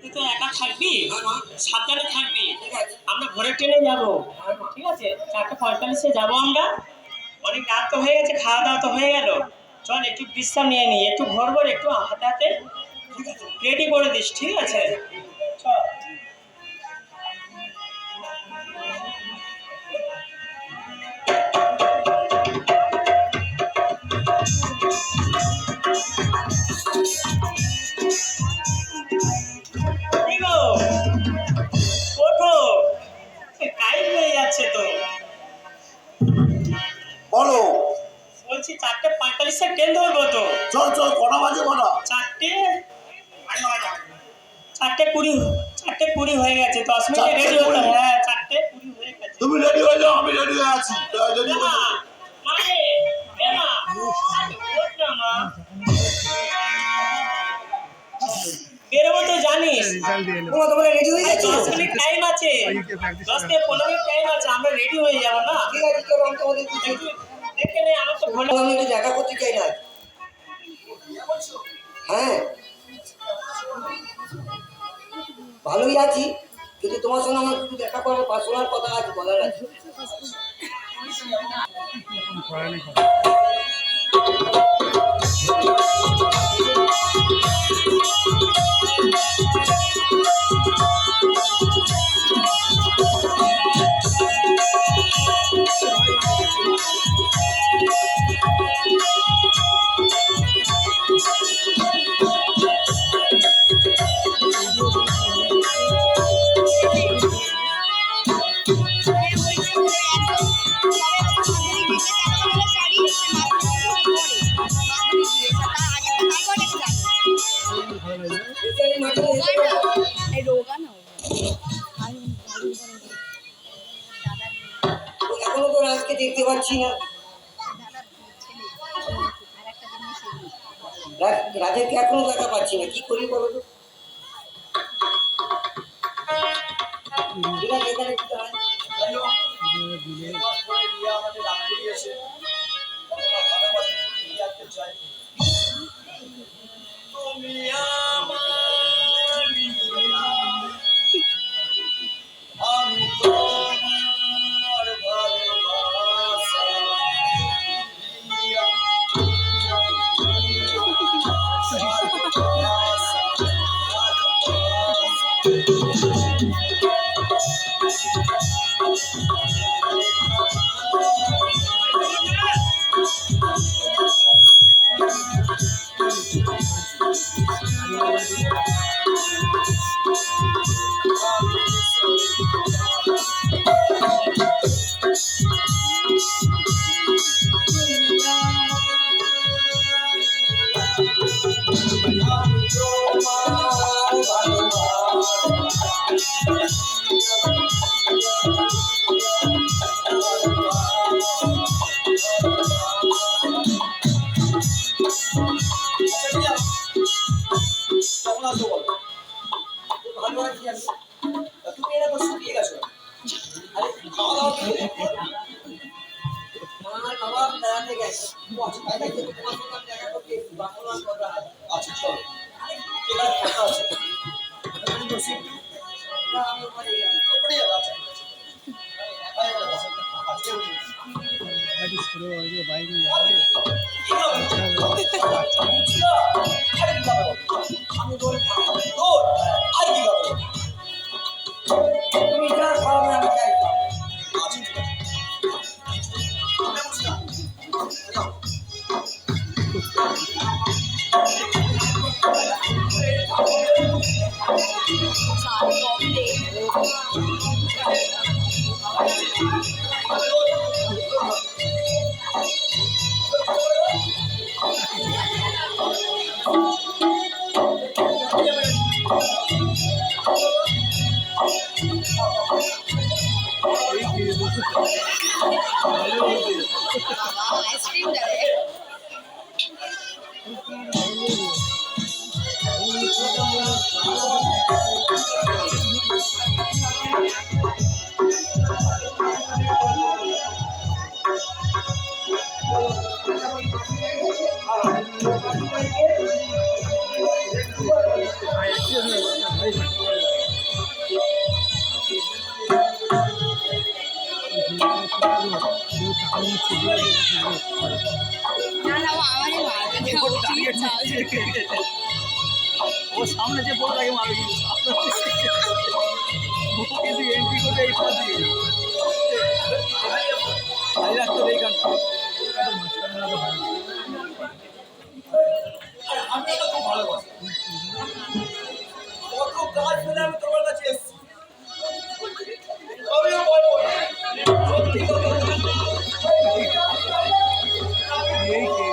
তুই তো একা থাকবি, সাবধানে থাকবি। আমরা ভোরের ট্রেনে যাবো, ঠিক আছে? 4:45-এ যাবো আমরা। অনেক রাত তো হয়ে গেছে, খাওয়া দাওয়া তো হয়ে গেল। চল একটু বিশ্রাম নিয়ে নিই, একটু ভোর ভোর একটু হাতে হাতে রেডি করে দিস, ঠিক আছে? চল। কি গো, ওঠো, টাইম হয়ে যাচ্ছে তো। বলো। বলছি 4:45-এ ট্রেন ধরবো তো। চল চল, কটা বাজে কটা? 4:20 হয়ে গেছে, 10 মিনিটে রেডি হতে হবে। হ্যাঁ, 4:20 হয়ে গেছে। তুমি রেডি হয়ে যাও, আমি রেডি হয়ে আছি। রেডি হয়ে যাও। বেরোবো তো জানিস, তোমরা রেডি হয়ে গেছো? 10 মিনিট টাইম আছে, 10 থেকে 15 মিনিট টাইম আছে, আমরা রেডি হয়ে যাবো না? ঠিক আছে, চলো আমি তোমাদের দেখে নে, আমার তো ভালো। আমি একটু দেখা করতে চাই না। হ্যাঁ, ভালোই আছি, কিন্তু তোমার সঙ্গে আমার একটু দেখা করার পার্সোনাল কথা আছে, বলার আছে। এখনো তো রাজকে দেখতে পাচ্ছি না। রাজেরকে এখনো দেখা পাচ্ছি না, কি করি বলো তো? ঠিক আছে, এখানে একটু দাঁড়ান। তুমি এরা তো শুকিয়ে গেছো। আরে খাওয়া দাওয়া আমার বাবা বেড়াতে গেছে। তোমার সঙ্গে দেখা করতে বাংলার কথা। আচ্ছা চলো, এবার ফাঁকা আছে। না, আমি ওখানে যাবো। ওখানে যাবো, আচ্ছা। আমি বলি আর কি হবে? তুমি যা খাওয়াবে আমি চাই। না না ও আমারই মারবে না, ও ঠিক আছে। ও সামনে যে বড় লাগে মারবে কিন্তু কিন্তু এন্ট্রি করে এই পথ দিয়ে ভাই রাখতে হবে এই গানটা। আর আমি এটা খুব ভালোবাসি। কত কাজ ফেলে আমি তোমার কাছে এসেছি। আমিও বলবো সত্যি কথা। এই কে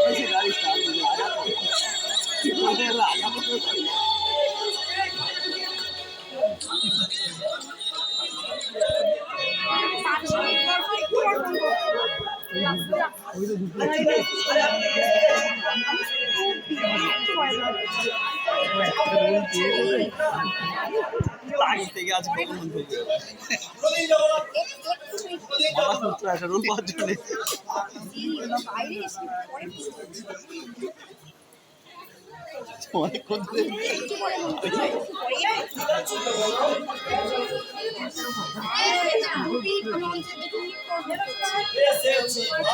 ऐसे गाड़ी स्टार्ट हो गया आया तो मुझे आया तो লাগতে গিয়ে আজ কত মন থেকে বলেই যাবো না। বাবা সূত্র আছে রোল পাওয়ার জন্য অনেক কোন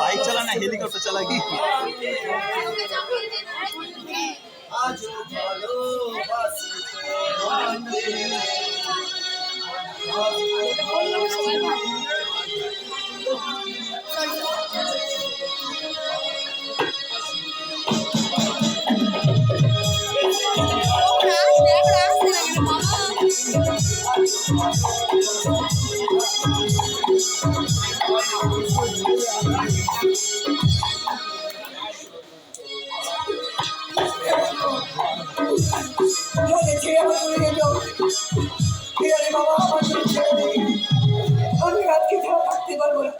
বাইক চালা না হেলিকপ্টার চালা কি আজ ভালোবাসি আমি রাতকে ছাড়া থাকতে পারবো না,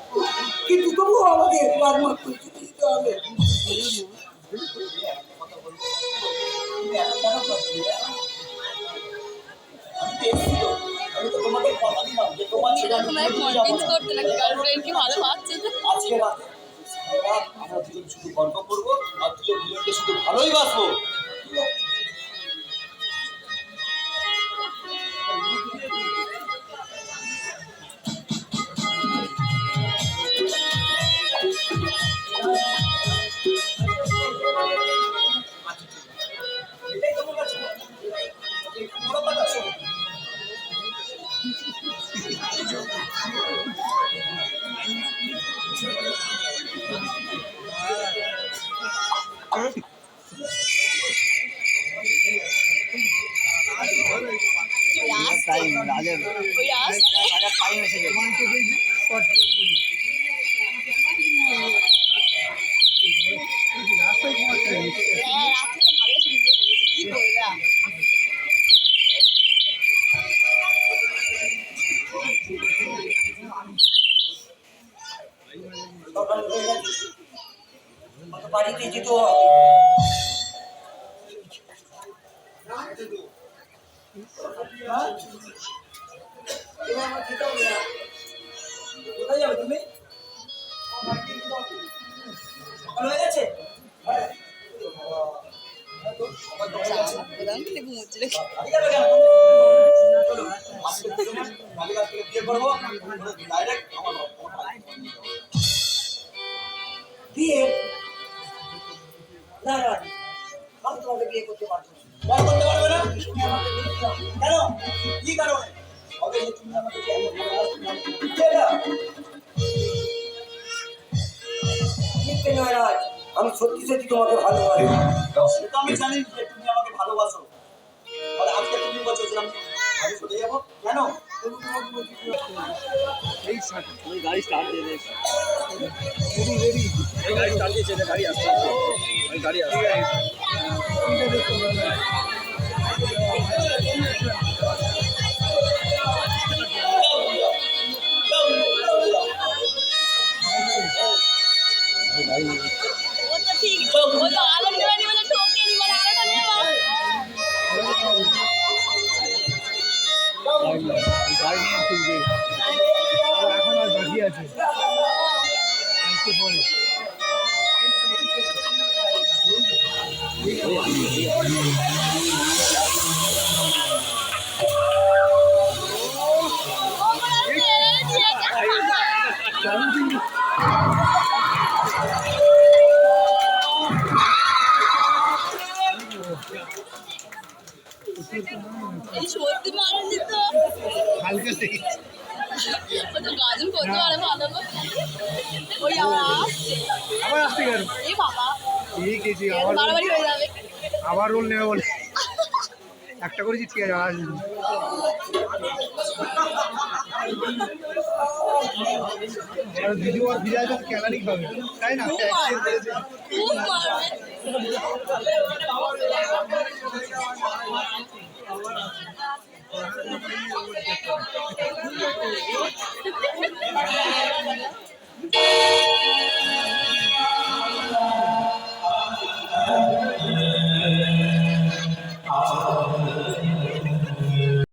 কিন্তু তবুও আমাকে রাজমাত করে দিতে হবে। আমি তো তোমাকে কথা দিলাম যে তোমার ছেলে আমি তোমায় কনভিন্স করতে নাকি গার্লফ্রেন্ড কি ভালো পাচ্ছে তো? আজকে রাতে আমরা দুজন শুধু গল্প করবো আর দুজনকে শুধু ভালোই বাসবো। এটাই তোমার কাছে বড় কথা। শোনো টাইম রাজের ওই আসছে রাজার টাইম এসে গেছে হ্যাঁ রাত থেকে ভালো শুনতে বলেছে কি করবে আর? সকাল হয়ে গেছে, আমাকে বাড়িতে যেতে হবে। এবার আমার যেতে হবে না। কোথায় যাবে তুমি? সকাল হয়ে গেছে? হ্যাঁ। সকাল তো হয়ে গেছে। প্রধান থেকে ঘুমোচ্ছিল কি? বাড়ি যাবে কেন? চলো, আজকে দুজনে কালীঘাট থেকে বিয়ে করবো, ডাইরেক্ট আমার বাড়ি। বিয়ে না না, আমি তোমাকে বিয়ে করতে পারবো না। বিয়ে করতে পারবে না? কেন? কি কারণে? হবে যে তুমি আমাকে বিয়ে করতে পারবে না। কেন? মিথ্যে নয় রাজ, আমি সত্যি সত্যি তোমাকে ভালোবাসি। সেটা আমি জানি যে তুমি আমাকে ভালোবাসো। আর আজকে তুমি বলছো যে আমি চলে যাবো কেন? তবু তোমাকে বলছি এই স্টার্ট ওই গাড়ি স্টার্ট দিয়ে দে রেডি এই গাড়ি স্টার্ট দিয়েছে গাড়ি আসছে ওই গাড়ি আসছে ও তো ঠিক ও তো আলম দেওয়ানি বলে ঠোকে নি মানে আলোটা নিয়ে গাড়ি নিয়ে খুলবে এখন আর বাকি আছে একটু পরে ও বলে এই সত্যি মারেনি তো হালকা থেকে ও তো গাজন করতে পারে ভালো গো। ওই আবার আসছে। আবার আসতে গেল এই বাবা ঠিক আছে এর আবার বাড়াবাড়ি হয়ে যাবে। আবার রোল নেবে বলে একটা করেছি ঠিক আছে আর আসবে আর ভিডিও আর ভিডিও তো ক্যালারিং হবে তাই না খুব মারবে খুব মারবে।